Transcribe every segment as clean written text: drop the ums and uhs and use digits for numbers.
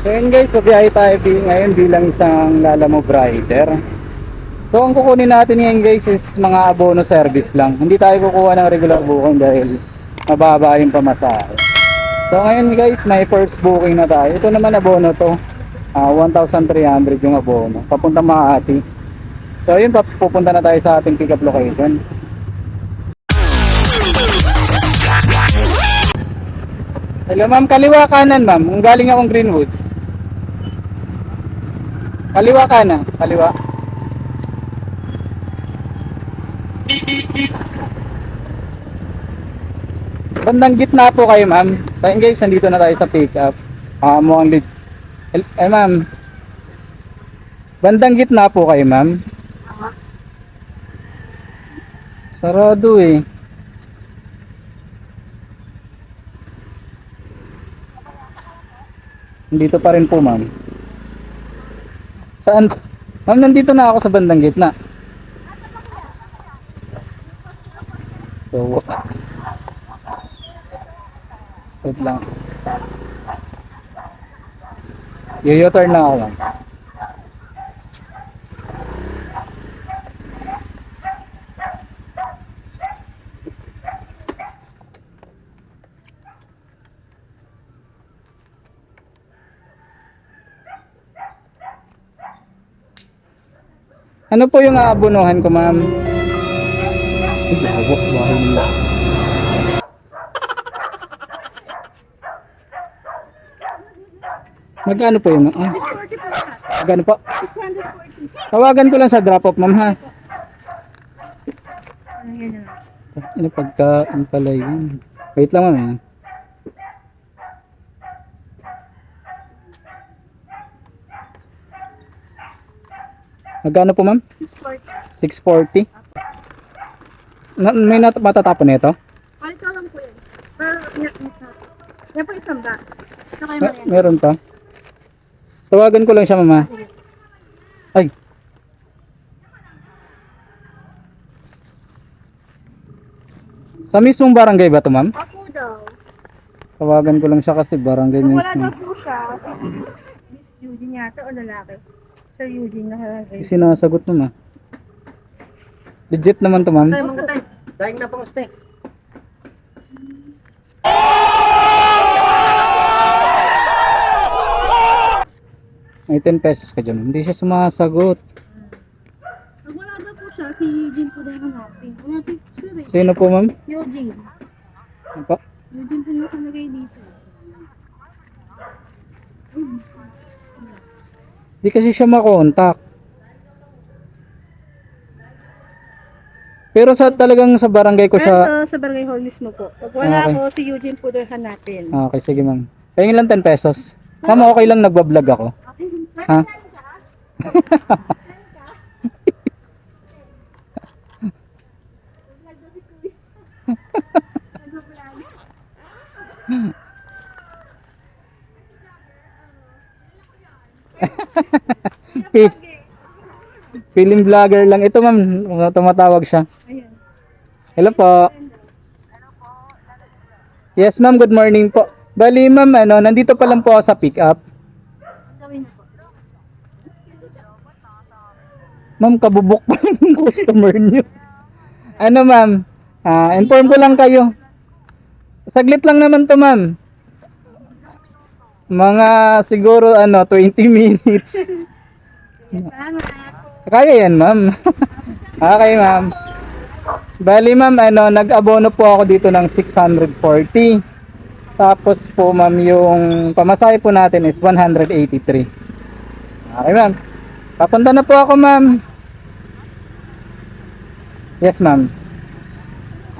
So yun guys, pabiyahe tayo ngayon bilang isang Lalamove rider. So ang kukunin natin ngayon guys is mga abono service lang. Hindi tayo kukuha ng regular booking dahil mababa yung pamasahe. So ngayon guys, may first booking na tayo. Ito naman abono to. 1,300 yung abono. Papunta Makati. So yun, pupunta na tayo sa ating pick up location. Hello ma'am, kaliwa kanan ma'am. Kung galing akong Greenwoods. Kaliwa kanan, kaliwa. Bandang gitna po kayo ma'am. So guys, nandito na tayo sa pick up. Mukhang lead. Ma'am. Bandang gitna po kayo ma'am. Sarado eh. Nandito pa rin po ma'am. Saan? Ma'am, nandito na ako sa bandang gitna. So, wait lang. U-turn na ako ma'am. Ano po yung aabonohan ko ma'am? Ay, lawak, bahay nila. Magkano po yun? Ah, 640 po lahat. magkano po? 640. Tawagan ko lang sa drop off ma'am ha. Ayan na. Ano pagkaan pala yun? Wait lang ma'am eh. Magkano po ma'am? 640. 640. May matatapon nito? Palit ko lang po yan. Pero, yan po isang ba? Ito kayo yan. Meron pa. Tawagan ko lang siya mama. Sige. Ay. Sa mismong barangay ba to ma'am? Ako daw. Tawagan ko lang siya kasi barangay Kung wala mismo. daw po siya, kasi Miss Eugene yata o lalaki. Sir Eugene nakalagay. Sinasagot mo ma. Legit naman to ma'am. Tay, mga tay. Daing na pang stay. May 10 pesos ka dyan. Hindi siya sumasagot. Kung wala daw po siya, si Eugene po daw hanapin. Wala po, sir eh. Sino po ma'am? Eugene. Ano pa? Eugene po nakalagay dito. Hindi kasi siya makontak. Pero sa talagang sa barangay ko siya. Ito, sa barangay hall mismo po. Pag wala Okay. ako, si Eugene po daw hanapin. Okay, sige ma'am. Pahingin lang 10 pesos. Ma'am, okay lang nagbablog ako. Ha? Feeling vlogger lang. Ito ma'am, tumatawag siya. Ayan. Hello po. Yes ma'am, good morning po. Bali ma'am, nandito pa lang po ako sa pick up. Gawin na po. Ma'am, kabubok pa lang yung customer niyo. Ano ma'am, inform ko lang kayo. Saglit lang naman to ma'am. Mga siguro 20 minutes. Salamat. Kaya yan ma'am. Okay ma'am. Bali ma'am, nag-abono po ako dito ng 640. Tapos po ma'am, yung pamasahe po natin is 183. Okay ma'am. Papunta na po ako ma'am. Yes ma'am.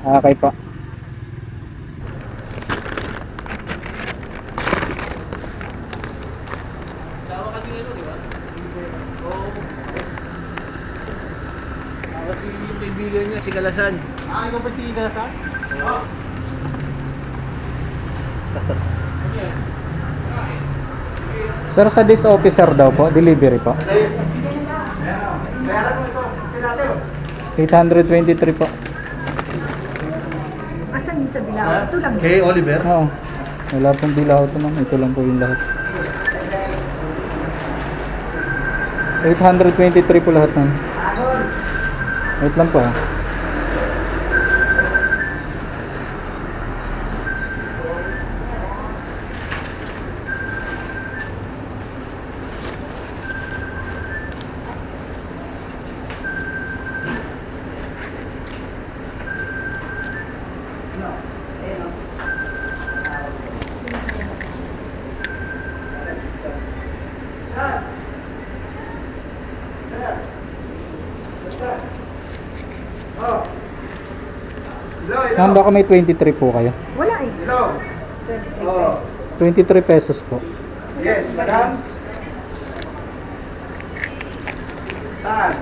Okay po. Kasi yung kaibigan niya, si Kalasan. Ikaw ba si Kalasan? Oo. Sir, sa this officer daw po, delivery po. 823 po. Asan yung sa Bilao? Ito lang. Kay Oliver? Oo. Wala pong bilaw ito ma'am. Ito lang po yung lahat. 823 po lahat nun. Wait lang po ha. Ma'am, baka may 23 po kayo. Wala eh. Hello. 23 pesos po. Yes, madam. Saan?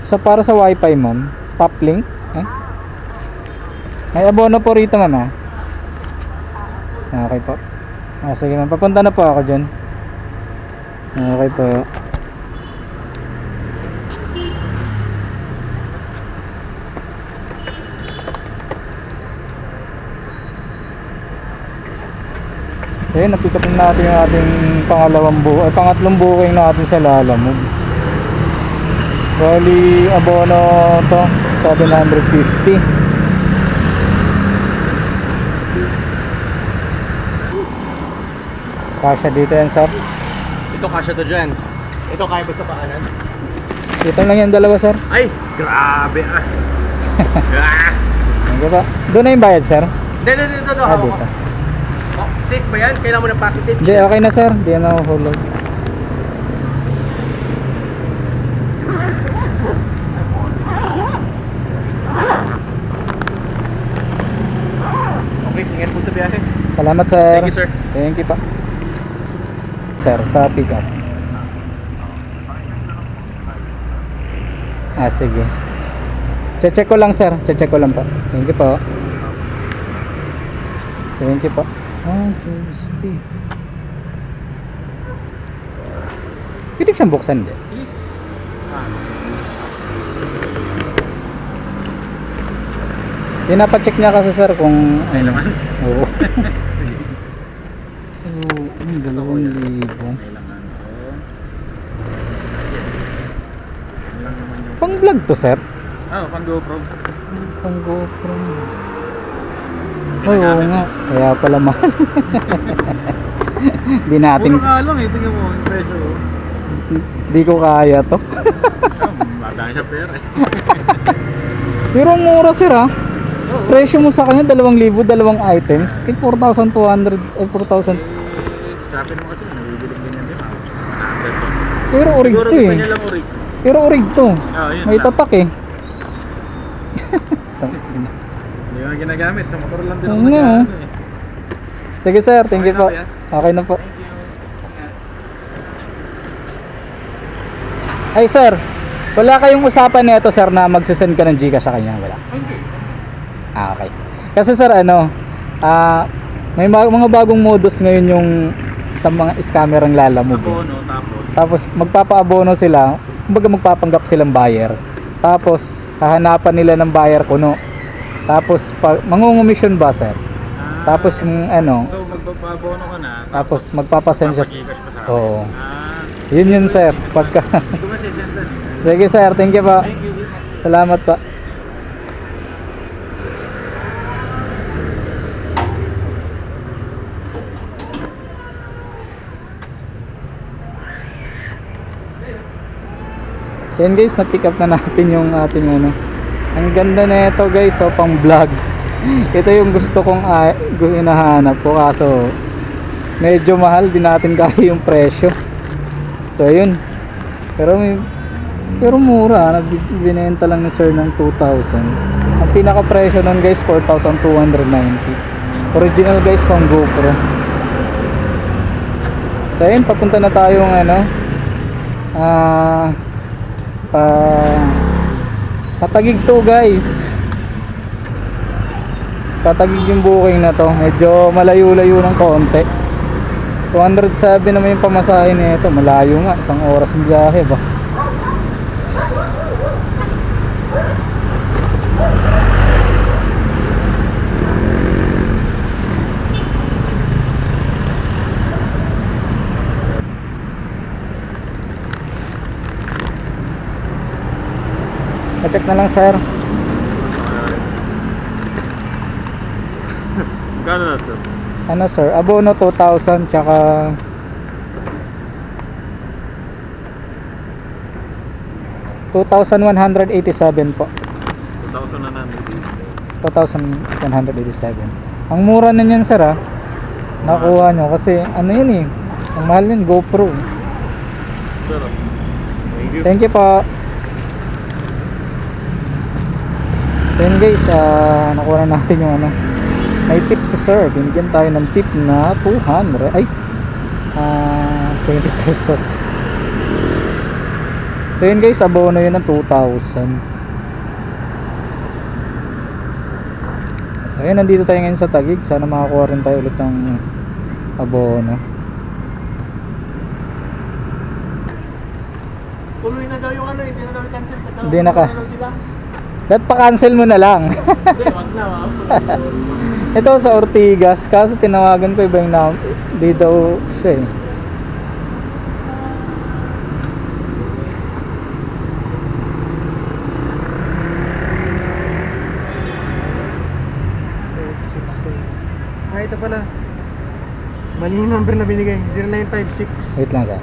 So para sa wifi ma'am, top link. Eh? May abono po rito ma'am ha. Okay po. Sige ma'am, papunta na po ako dyan. Okay po. Ayun, napick up na natin yung ating pangatlong booking natin sa Lalamove. Bali, abono to, 750. Kasya dito yan, sir. Ito kasya to dyan. Ito kaya ba sa paanan? Dito lang yan dalawa, sir. Ay, grabe ah. Ah. Ano ba? Doon na yung bayad, sir. Dito. Ah, dito. Oh, safe ba yan? Kailangan mo ng package. Hindi, okay na, sir. Hindi na mahulog. Okay, ingat po sa biyahe. Salamat, sir. Thank you, sir. Thank you pa. Sir, sa pick up. Ah, sige. Check ko lang, sir. Check ko lang po. Thank you po. Thank you po. Ah, Tuesday. Pwede siyang buksan din. Pinapacheck niya kasi, sir, kung Ay naman. Oo. Sige. Oo, 2,000. Kailangan to. Yan lang naman yung... Pang vlog to, sir. Pang GoPro. Pang GoPro. Ay, oo nga. Kaya pala mahal. Di natin, Puro nga lang eh, tingnan mo yung presyo. di ko kaya to. Madami siya pera eh. Pero ang mura, sir, ha. Oo. Presyo mo sa kanya 2,000, dalawang items. 4,200, 4,000. Sabi mo kasi, nabibili din yan din. 100 to. Pero urig Siguro to, gusto eh. niya lang urig. Pero urig to. Yun May lang. tatak, eh. Hindi mo ginagamit, sa motor lang din Oo ako nga, nag-ano eh. Sige, sir. Thank you Okay na po. ba yan? Okay na po. Thank you. Ay, sir. Wala kayong usapan nito, sir, na magsisend ka ng Gcash sa kanya. Wala. Okay. Ah, okay. Kasi, sir, may mga bagong modus ngayon yung sa mga scammer ang Lalamove. Abono, tapos. Tapos magpapaabono sila, kumbaga magpapanggap silang buyer. Tapos hahanapan nila ng buyer kuno. Tapos mangungumisyon ba, sir? Tapos yung So magpapabono ka na, tapos magpapasend siya. papag-Gcash pa sa akin. Oo. Yun sir. Pagka Hindi ko masisend. Sige, sir, thank you po. Thank you. Salamat pa. So yun guys, na-pick up na natin yung ating ano. Ang ganda na ito guys, so pang vlog. Ito yung gusto kong hinahanap ko, kaso medyo mahal, di natin kaya yung presyo. So yun. Pero mura, binenta lang ni sir ng 2,000. Ang pinaka presyo nun guys, 4,290. Original guys, pang GoPro. So yun, papunta na tayong ano, Patagig to guys. Patagig yung booking na to. Medyo malayo-layo ng konti. 207 naman yung pamasahe nito. Malayo nga, 1 oras ng biyahe ba. Pa-check na lang sir. Gano'n na ito? Ano sir, abono 2,000 tsaka $2,187 po. 2,000 na namin. 2,187. Ang mura na niyan sir ah. Nakuha nyo kasi ano yun eh. Ang mahal yun, GoPro. Sir, thank you. Thank you po. Then guys, nakuha na natin yung ano. May tip si sir. Binigyan tayo ng tip na 200. Ay! 20 pesos. So yun guys, abono yun ng 2,000. So ayun, nandito tayo ngayon sa Taguig. Sana makakuha rin tayo ulit ng abono. Tuloy na daw yung ano, hindi na daw cancel. Hindi na ka. Sila. Dapat pa-cancel mo na lang. Hindi, wag na. Ito sa Ortigas, kaso tinawagan ko iba yung di daw siya eh. Ito pala. Mali yung number na binigay. 0956 Wait lang ka.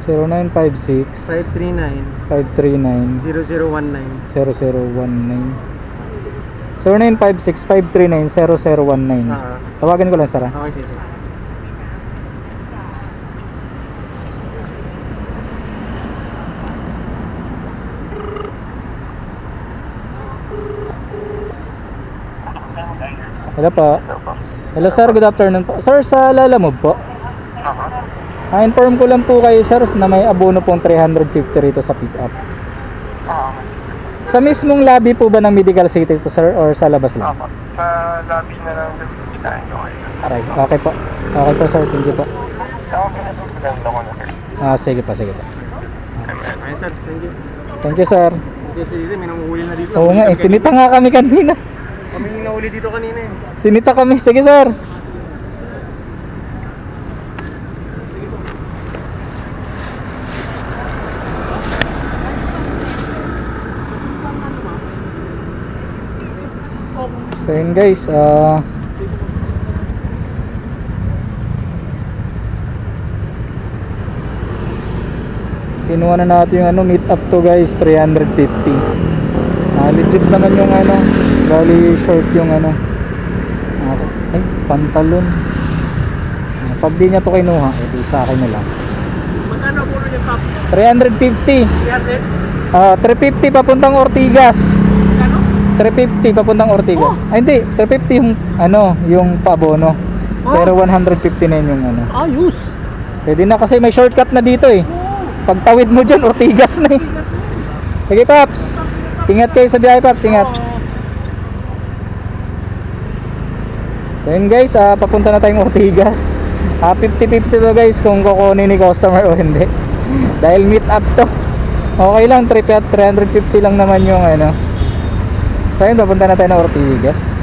0956 539 539 0019. 0019 0956 539 0019. Tawagan ko lang sir. Okay, sige. Hello po. Hello sir, good afternoon po. Sir, sa Lalamove po. Inform ko lang po kayo sir na may abono pong 350 rito sa pick up. Sa mismong lobby po ba ng Medical City to sir or sa labas lang? Sa lobby na lang kita nyo kayo. Aray, okay po. Okay po sir, thank you po. Ako pinagpaganda ko na sir. Sige pa, sige pa. Ayun sir, thank you. Thank you sir. Kasi dito, may nanguhuli na dito. Oo nga eh, sinita nga kami kanina. Kami yung nahuli dito kanina eh. Sinita kami, sige sir. So yun guys, kinuha na natin yung ano, meet up to guys, 350. Legit naman yung ano, bali short yung ano. Ay, pantalon. Pag di niya to kinuha, edi sa akin na lang. Magkano po yung top? 350. 350 papuntang Ortigas. Magkano? 350 papuntang Ortigas. Ay hindi, 350 yung ano, yung pabono. Pero 159 yung ano. Ayos! Pwede na kasi may shortcut na dito eh. Pag tawid mo dyan, Ortigas na eh. Sige Paps, ingat kayo sa biyahe Paps, ingat. So yun guys, papunta na tayong Ortigas. 50-50 to guys kung kukunin ni customer o hindi. Dahil meet up to. Okay lang, 350 lang naman yung ano. So yun, papunta na tayo ng Ortigas.